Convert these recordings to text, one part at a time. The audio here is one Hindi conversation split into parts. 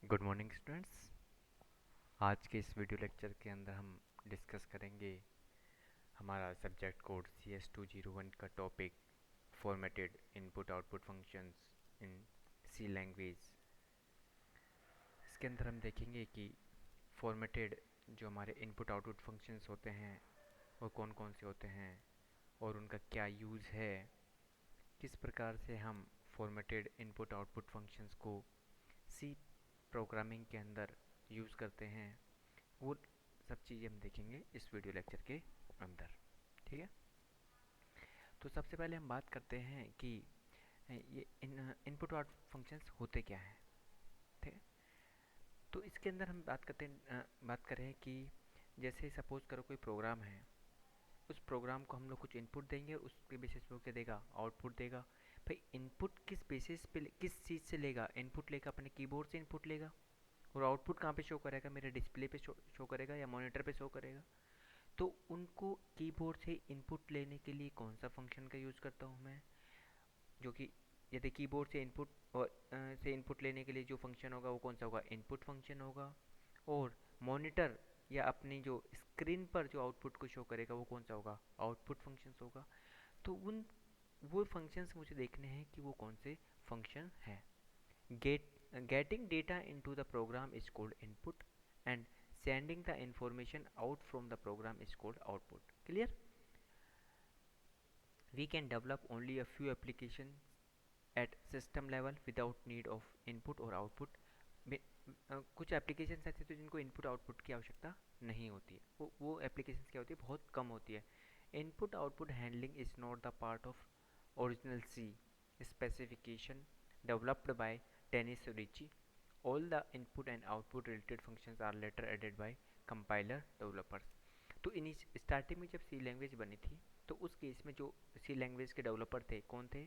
Good morning students. आज के इस वीडियो लेक्चर के अंदर हम डिस्कस करेंगे हमारा सब्जेक्ट कोड CS 201 का topic formatted input output functions in C language. इसके अंदर हम देखेंगे कि फॉर्मेटेड जो हमारे इनपुट आउटपुट फंक्शंस होते हैं वो कौन कौन से होते हैं और उनका क्या यूज़ है, किस प्रकार से हम फॉर्मेटेड इनपुट आउटपुट फंक्शंस को सी प्रोग्रामिंग के अंदर यूज़ करते हैं। वो सब चीज़ें हम देखेंगे इस वीडियो लेक्चर के अंदर। ठीक है, तो सबसे पहले हम बात करते हैं कि ये इनपुट आउटपुट फंक्शंस होते क्या हैं। ठीक है, तो इसके अंदर हम बात करें कि जैसे सपोज करो कोई प्रोग्राम है, उस प्रोग्राम को हम लोग कुछ इनपुट देंगे, उसके बेसिस पे वो क्या देगा, आउटपुट देगा। भाई इनपुट किस बेसिस पे, किस चीज़ से लेगा, इनपुट लेगा अपने कीबोर्ड से इनपुट लेगा, और आउटपुट कहाँ पे शो करेगा, मेरे डिस्प्ले पे शो करेगा या मॉनिटर पे शो करेगा। तो उनको कीबोर्ड से इनपुट लेने के लिए कौन सा फंक्शन का यूज़ करता हूँ मैं, जो कि यदि कीबोर्ड से इनपुट और से इनपुट लेने के लिए जो फंक्शन होगा वो कौन सा होगा, इनपुट फंक्शन होगा। और मॉनिटर या अपनी जो स्क्रीन पर जो आउटपुट को शो करेगा वो कौन सा होगा, आउटपुट फंक्शंस होगा। तो उन वो फंक्शंस मुझे देखने हैं कि वो कौन से फंक्शन हैं। Getting data into the program is called input and sending the information out from the program is called output. Clear? We can develop only a few applications at system level without need of input or output. कुछ एप्लीकेशंस ऐसे थे जिनको इनपुट आउटपुट की आवश्यकता नहीं होती है। वो एप्लीकेशंस क्या होती है, बहुत कम होती है। Input output handling is not the part of original C specification developed by Dennis Ritchie. All the input and output related functions are later added by compiler developers. तो इन स्टार्टिंग में जब सी लैंग्वेज बनी थी तो उस केस में जो सी लैंग्वेज के डेवलपर थे कौन थे,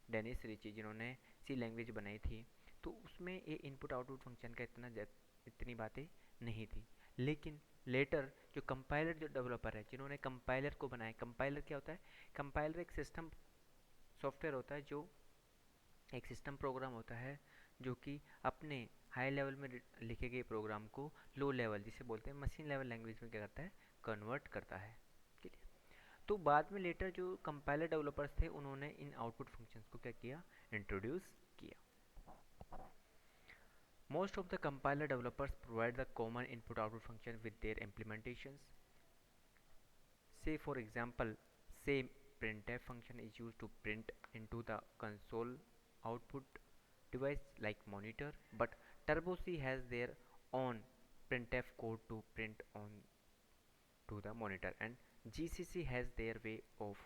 डेनिस रिची, जिन्होंने सी लैंग्वेज बनाई थी। तो उसमें ये इनपुट आउटपुट फंक्शन का इतनी बातें नहीं थी। लेकिन लेटर जो कंपाइलर जो डेवलपर है जिन्होंने कंपाइलर को बनाया, कंपाइलर क्या होता है, कंपाइलर एक सिस्टम सॉफ्टवेयर होता है, जो एक सिस्टम प्रोग्राम होता है जो कि अपने हाई लेवल में लिखे गए प्रोग्राम को लो लेवल, जिसे बोलते हैं मशीन लेवल लैंग्वेज में, क्या करता है, कन्वर्ट करता है। ठीक है, तो बाद में लेटर जो कंपाइलर डेवलपर्स थे उन्होंने इन आउटपुट फंक्शंस को क्या किया, इंट्रोड्यूस किया। Most of the compiler developers provide the common input output function with their implementations. Say for example, say printf function is used to print into the console output device like monitor, but Turbo C has their own printf code to print on to the monitor, and GCC has their way of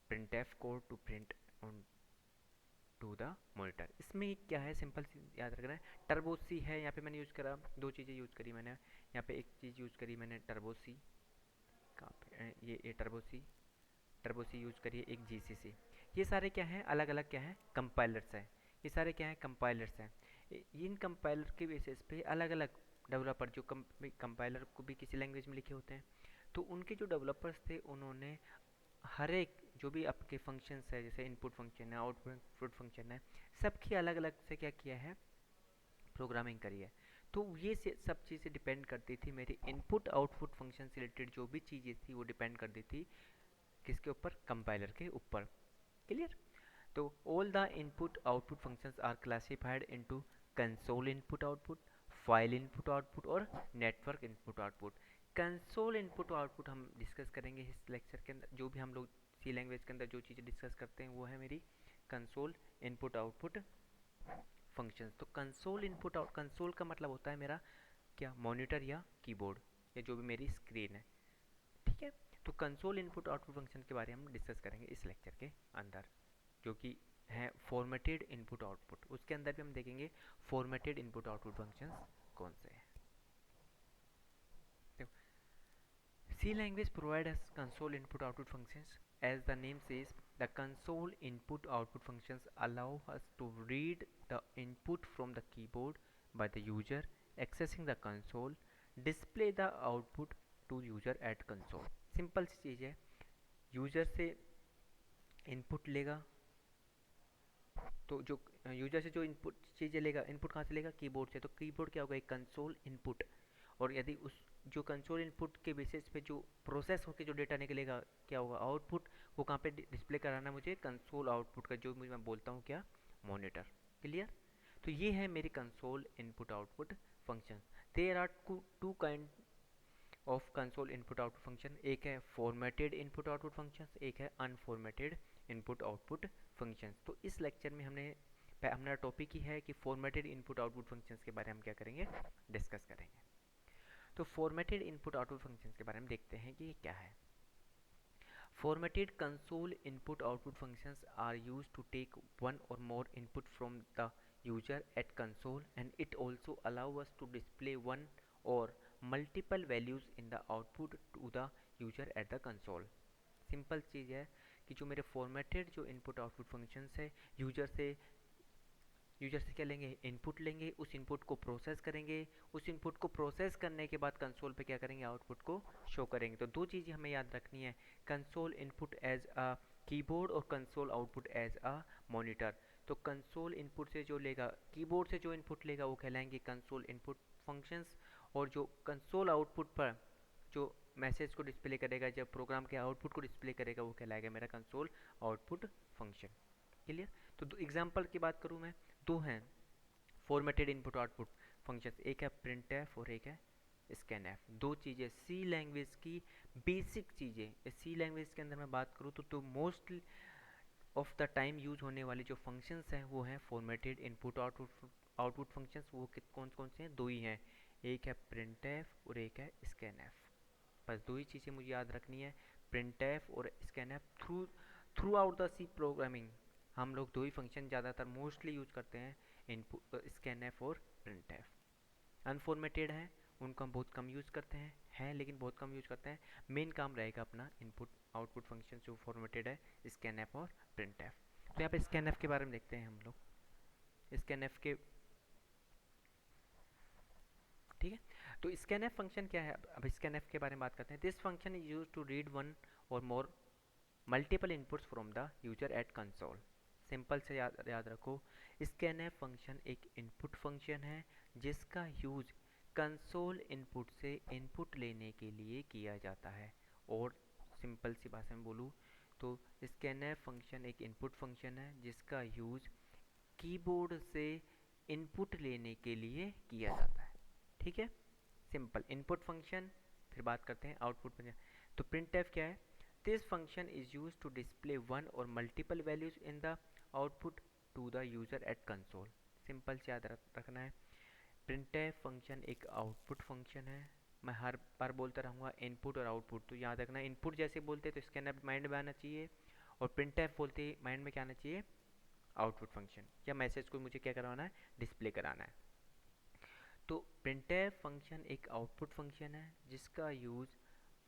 printf code to print on to the monitor. इसमें क्या है, सिंपल याद रखना है, टर्बो सी है यहाँ पे मैंने यूज़ करा, दो चीज़ें यूज़ करी मैंने यहाँ पे। एक चीज़ यूज़ करी मैंने टर्बो सी, कहाँ पे ये टर्बो सी यूज़ करिए, एक GCC। ये सारे क्या हैं, अलग अलग क्या हैं, कंपाइलर्स हैं। ये सारे क्या हैं, कंपाइलर्स हैं। इन कंपाइलर के बेसिस पे अलग अलग डेवलपर जो कंपाइलर को भी किसी लैंग्वेज में लिखे होते हैं, तो उनके जो डेवलपर्स थे उन्होंने हर एक जो भी आपके फंक्शंस है, जैसे इनपुट फंक्शन है, आउटपुट फंक्शन है, सबकी अलग अलग से क्या किया है, प्रोग्रामिंग करी है। तो ये सब चीज़ें डिपेंड करती थी, मेरी इनपुट आउटपुट फंक्शन से रिलेटेड जो भी चीज़ें थी वो डिपेंड करती थी किसके ऊपर, कंपाइलर के ऊपर। क्लियर? तो all the input output functions are classified into console input output, file input output और network input output. Console input output हम डिस्कस करेंगे इस लेक्चर के अंदर। जो भी हम लोग सी लैंग्वेज के अंदर जो चीज़ें डिस्कस करते हैं वो है मेरी कंसोल इनपुट आउटपुट फंक्शंस। तो कंसोल इनपुट आउट, कंसोल का मतलब होता है मेरा क्या, मॉनिटर या कीबोर्ड या जो भी मेरी स्क्रीन है। ठीक है, तो कंसोल इनपुट आउटपुट फंक्शन के बारे में हम डिस्कस करेंगे इस लेक्चर के अंदर, जो कि है फॉर्मेटेड इनपुट आउटपुट। उसके अंदर भी हम देखेंगे फॉर्मेटेड इनपुट आउटपुट फंक्शंस कौन से हैं। C language provides us console input output functions. As the name says, the console input output functions allow us to read the input from the keyboard by the user accessing the console, display the output to user at console. Simple सी चीज़ है, यूज़र से इनपुट लेगा, तो जो यूजर से जो इनपुट चीज़ें लेगा, इनपुट कहाँ से लेगा, कीबोर्ड से। तो कीबोर्ड क्या होगा, एक कंसोल इनपुट। और यदि उस जो कंसोल इनपुट के बेसिस पे जो प्रोसेस होकर जो डेटा निकलेगा क्या होगा, आउटपुट। वो कहाँ पे डिस्प्ले कराना है मुझे, कंसोल आउटपुट का, जो मुझे मैं बोलता हूँ क्या, मॉनिटर। क्लियर। तो ये है मेरी console input output function. There are two kind of console input output function. एक है फॉर्मेटेड इनपुट आउटपुट फंक्शन, एक है अनफॉर्मेटेड इनपुट आउटपुट फंक्शन। तो इस लेक्चर में हमारा टॉपिक ही है कि फॉर्मेटेड इनपुट आउटपुट फंक्शंस के बारे में हम क्या करेंगे, डिस्कस करेंगे। तो फॉर्मेटेड इनपुट आउटपुट फंक्शंस के बारे में देखते हैं कि ये क्या है। Formatted console input output functions are used to take one or more input from the user at console, and it also allows us to display one or multiple values in the output to the user at the console. Simple चीज़ है कि जो मेरे फॉर्मेटेड जो इनपुट आउटपुट फंक्शंस है, यूजर से क्या लेंगे, इनपुट लेंगे, उस इनपुट को प्रोसेस करेंगे, उस इनपुट को प्रोसेस करने के बाद कंसोल पे क्या करेंगे, आउटपुट को शो करेंगे। तो दो चीज़ें हमें याद रखनी है, console input as a keyboard और console output as a monitor. तो कंसोल इनपुट से जो लेगा, कीबोर्ड से जो इनपुट लेगा वो कहलाएंगे कंसोल इनपुट फंक्शंस, और जो कंसोल आउटपुट पर जो मैसेज को डिस्प्ले करेगा, जब प्रोग्राम के आउटपुट को डिस्प्ले करेगा, वो कहलाएगा मेरा कंसोल आउटपुट फंक्शन। क्लियर। तो दो एग्जांपल की बात करूँ मैं, दो हैं फॉर्मेटेड इनपुट आउटपुट फंक्शंस, एक है प्रिंटफ और एक है स्कैनफ। दो चीज़ें सी लैंग्वेज की बेसिक चीज़ें। सी लैंग्वेज के अंदर मैं बात करूँ तो most of the time use होने वाले जो फंक्शंस हैं वो हैं फॉर्मेटेड इनपुट आउटपुट फंक्शंस। वो कौन कौन से हैं, दो ही हैं, एक है प्रिंटफ और एक है स्कैनफ। बस दो ही चीज़ें मुझे याद रखनी है, प्रिंटफ और scanf. Throughout the C programming हम लोग दो ही फंक्शन ज़्यादातर मोस्टली यूज करते हैं, इनपुट स्कैनफ और प्रिंटफ। अनफॉर्मेटेड है उनको हम बहुत कम यूज़ करते हैं लेकिन बहुत कम यूज़ करते हैं। मेन काम रहेगा अपना इनपुट आउटपुट फंक्शन जो फॉर्मेटेड है, स्कैनफ और प्रिंटफ। तो यहाँ पे स्कैनफ के बारे में देखते हैं हम लोग, स्कैनफ के। ठीक है। तो स्कैनफ फंक्शन क्या है, अब स्कैनफ के बारे में बात करते हैं। This function is use to read one और more multiple inputs from the user at console. Simple से याद रखो, स्कैनफ फंक्शन एक इनपुट फंक्शन है जिसका यूज कंसोल इनपुट से इनपुट लेने के लिए किया जाता है। और सिंपल सी भाषा में बोलूँ तो स्कैनफ फंक्शन एक इनपुट फंक्शन है जिसका यूज कीबोर्ड से इनपुट लेने के लिए किया जाता है। ठीक है, सिंपल इनपुट फंक्शन। फिर बात करते हैं आउटपुट फंक्शन। तो प्रिंटफ क्या है, this function is use to display one और multiple values in the output to the user at console. Simple से याद रखना है, प्रिंटफ फंक्शन एक आउटपुट फंक्शन है। मैं हर बार बोलता रहूँगा इनपुट और आउटपुट, तो याद रखना इनपुट जैसे बोलते तो इसके अंदर माइंड में आना चाहिए, और प्रिंटफ बोलते माइंड में क्या आना चाहिए, आउटपुट फंक्शन, या मैसेज को मुझे क्या करवाना है, डिस्प्ले कराना है। तो प्रिंटफ फंक्शन एक आउटपुट फंक्शन है जिसका यूज़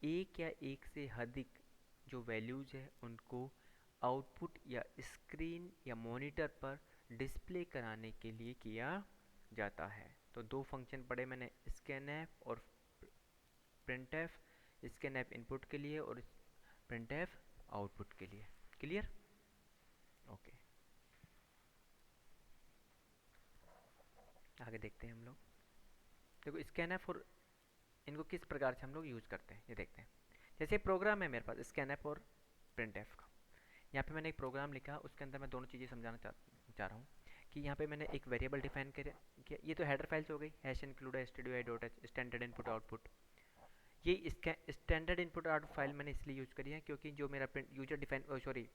एक या एक से अधिक जो वैल्यूज़ है उनको आउटपुट या स्क्रीन या मॉनिटर पर डिस्प्ले कराने के लिए किया जाता है। तो दो फंक्शन पढ़े मैंने, स्कैनफ और प्रिंटफ। स्कैनफ इनपुट के लिए और प्रिंटफ आउटपुट के लिए। Clear, okay. आगे देखते हैं हम लोग। देखो स्कैनफ और इनको किस प्रकार से हम लोग यूज़ करते हैं ये देखते हैं। जैसे प्रोग्राम है मेरे पास स्कैनफ और प्रिंटफ का, यहाँ पे मैंने एक प्रोग्राम लिखा, उसके अंदर मैं दोनों चीज़ें समझाना चाह रहा हूँ कि यहाँ पे मैंने एक वेरिएबल डिफाइन किया। ये तो हेडर फाइल्स हो गई, hash include stdio dot H, standard input output. ये इसका स्टैंडर्ड इनपुट आउटपुट फाइल मैंने इसलिए यूज़ करी है क्योंकि जो मेरा user define sorry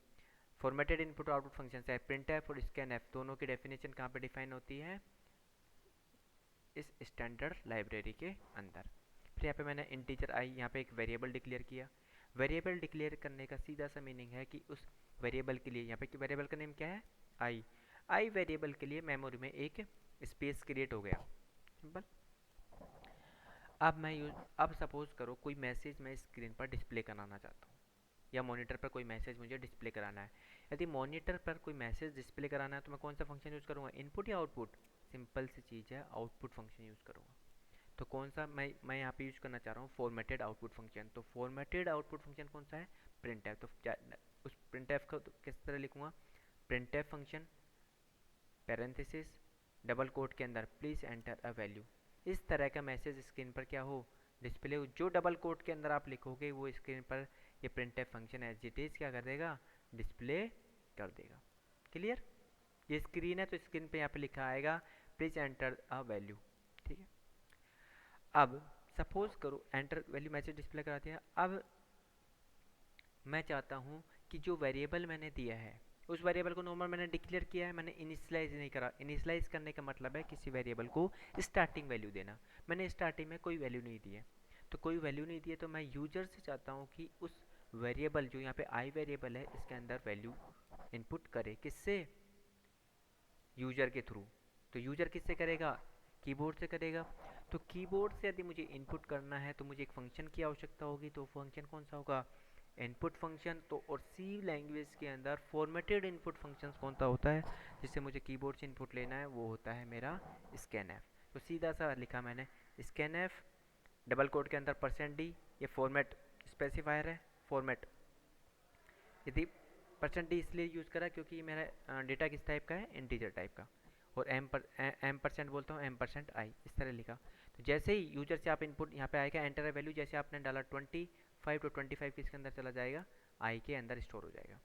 formatted input output function है प्रिंटफ और स्कैनफ, दोनों की डेफिनेशन कहाँ पे डिफाइन होती है, इस स्टैंडर्ड लाइब्रेरी के अंदर। फिर यहाँ पे मैंने इंटीजर आई, यहाँ पे एक वेरिएबल डिक्लेयर किया। वेरिएबल डिक्लेयर करने का सीधा सा मीनिंग है कि उस वेरिएबल के लिए, यहाँ पे वेरिएबल का नेम क्या है, आई। आई वेरिएबल के लिए मेमोरी में एक स्पेस क्रिएट हो गया, सिंपल। अब सपोज करो कोई मैसेज मैं स्क्रीन पर डिस्प्ले कराना चाहता हूँ, या मॉनिटर पर कोई मैसेज मुझे डिस्प्ले कराना है। यदि मॉनिटर पर कोई मैसेज डिस्प्ले कराना है तो मैं कौन सा फंक्शन यूज़ करूँगा, इनपुट या आउटपुट, सिंपल सी चीज़ है, आउटपुट फंक्शन यूज़ करूँगा। तो कौन सा मैं यहाँ पे यूज़ करना चाह रहा हूँ, फॉर्मेटेड आउटपुट फंक्शन। तो फॉर्मेटेड आउटपुट फंक्शन कौन सा है, प्रिंटफ। तो उस प्रिंटफ को तो किस तरह लिखूँगा, printf function parenthesis double quote के अंदर प्लीज़ एंटर अ वैल्यू। इस तरह का मैसेज स्क्रीन पर क्या हो, डिस्प्ले हो। जो डबल कोट के अंदर आप लिखोगे वो स्क्रीन पर ये printf function as it is क्या कर देगा, डिस्प्ले कर देगा। क्लियर? ये स्क्रीन है तो स्क्रीन पे यहाँ पे लिखा आएगा प्लीज़ एंटर अ वैल्यू। ठीक है, अब सपोज करो एंटर वैल्यू मैसेज डिस्प्ले करा दिया। अब मैं चाहता हूँ कि जो वेरिएबल मैंने दिया है उस वेरिएबल को नॉर्मल मैंने डिक्लेयर किया है, मैंने इनिशियलाइज नहीं करा। इनिशियलाइज करने का मतलब है किसी वेरिएबल को स्टार्टिंग वैल्यू देना। मैंने स्टार्टिंग में कोई वैल्यू नहीं दी है, तो कोई वैल्यू नहीं दी है तो मैं यूजर से चाहता हूँ कि उस वेरिएबल जो यहाँ पे आई वेरिएबल है इसके अंदर वैल्यू इनपुट करे। किससे? यूजर के थ्रू। तो यूजर किससे करेगा, कीबोर्ड से करेगा। तो कीबोर्ड से यदि मुझे इनपुट करना है तो मुझे एक फंक्शन की आवश्यकता होगी, तो फंक्शन कौन सा होगा, इनपुट फंक्शन। तो और सी लैंग्वेज के अंदर फॉर्मेटेड इनपुट फंक्शन कौन सा होता है जिससे मुझे कीबोर्ड से इनपुट लेना है, वो होता है मेरा स्कैनएफ। तो सीधा सा लिखा मैंने स्कैनएफ डबल कोड के अंदर %d, ये फॉर्मेट स्पेसिफायर है। फॉर्मेट यदि %d इसलिए यूज़ करा क्योंकि मेरा डेटा किस टाइप का है, इंटीजर टाइप का। और m% बोलता हूँ m%i, इस तरह लिखा। तो जैसे ही यूजर से आप इनपुट यहाँ पे आएगा एंटर वैल्यू, जैसे आपने डाला 25 तो 25 किसके अंदर चला जाएगा, आई के अंदर स्टोर हो जाएगा।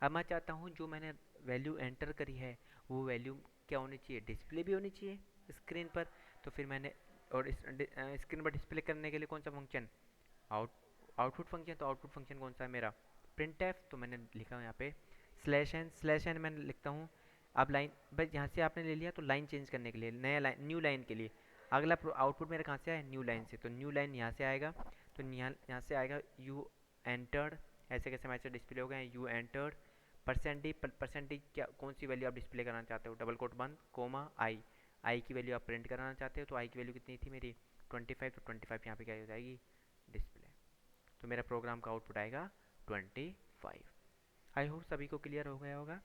अब मैं चाहता हूँ जो मैंने वैल्यू एंटर करी है वो वैल्यू क्या होनी चाहिए, डिस्प्ले भी होनी चाहिए स्क्रीन पर। तो फिर मैंने और स्क्रीन पर डिस्प्ले करने के लिए कौन सा फंक्शन, आउट आउटपुट फंक्शन। तो आउटपुट फंक्शन कौन सा है मेरा, प्रिंटफ। तो मैंने लिखा हूँ यहाँ पे /n मैंने लिखता हूँ। अब लाइन बस यहाँ से आपने ले लिया तो लाइन चेंज करने के लिए, नया लाइन न्यू लाइन के लिए अगला आउटपुट मेरा कहाँ से आया, न्यू लाइन से। तो न्यू लाइन यहाँ से आएगा, तो यहाँ से आएगा यू एंटर्ड। ऐसे कैसे मैसेज डिस्प्ले हो गए, यू एंटर्ड %d क्या कौन सी वैल्यू आप डिस्प्ले कराना चाहते हो, डबल कोट बंद कोमा आई की वैल्यू आप प्रिंट कराना चाहते हो। तो आई की वैल्यू कितनी थी मेरी 25, तो 25 यहाँ पे क्या हो जाएगी, डिस्प्ले। तो मेरा प्रोग्राम का आउटपुट आएगा 25। आई होप सभी को क्लियर हो गया होगा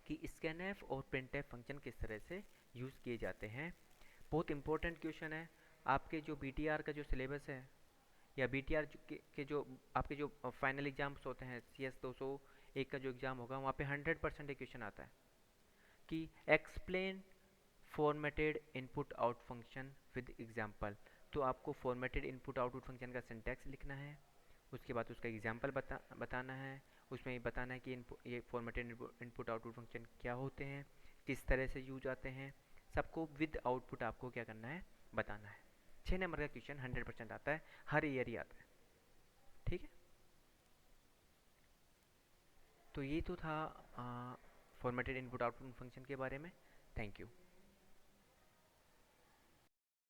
कि स्कैनएफ और प्रिंटएफ फंक्शन किस तरह से यूज़ किए जाते हैं। बहुत इंपॉर्टेंट क्वेश्चन है। आपके जो बीटीआर का जो सिलेबस है या बीटीआर के जो आपके जो फाइनल एग्जाम्स होते हैं CS 201 का जो एग्ज़ाम होगा वहाँ पे 100% एक क्वेश्चन आता है कि explain formatted input out function with example. तो आपको फॉर्मेटेड इनपुट आउटपुट फंक्शन का सिंटैक्स लिखना है, उसके बाद उसका एग्जाम्पल बताना है। उसमें ये बताना है कि ये फॉर्मेटेड इनपुट आउटपुट फंक्शन क्या होते हैं, किस तरह से यूज आते हैं, सबको विद आउटपुट आपको क्या करना है, बताना है। 6 नंबर का क्वेश्चन 100% आता है, हर ईयर ही आता है। ठीक है, तो ये तो था फॉर्मेटेड इनपुट आउटपुट फंक्शन के बारे में। Thank you.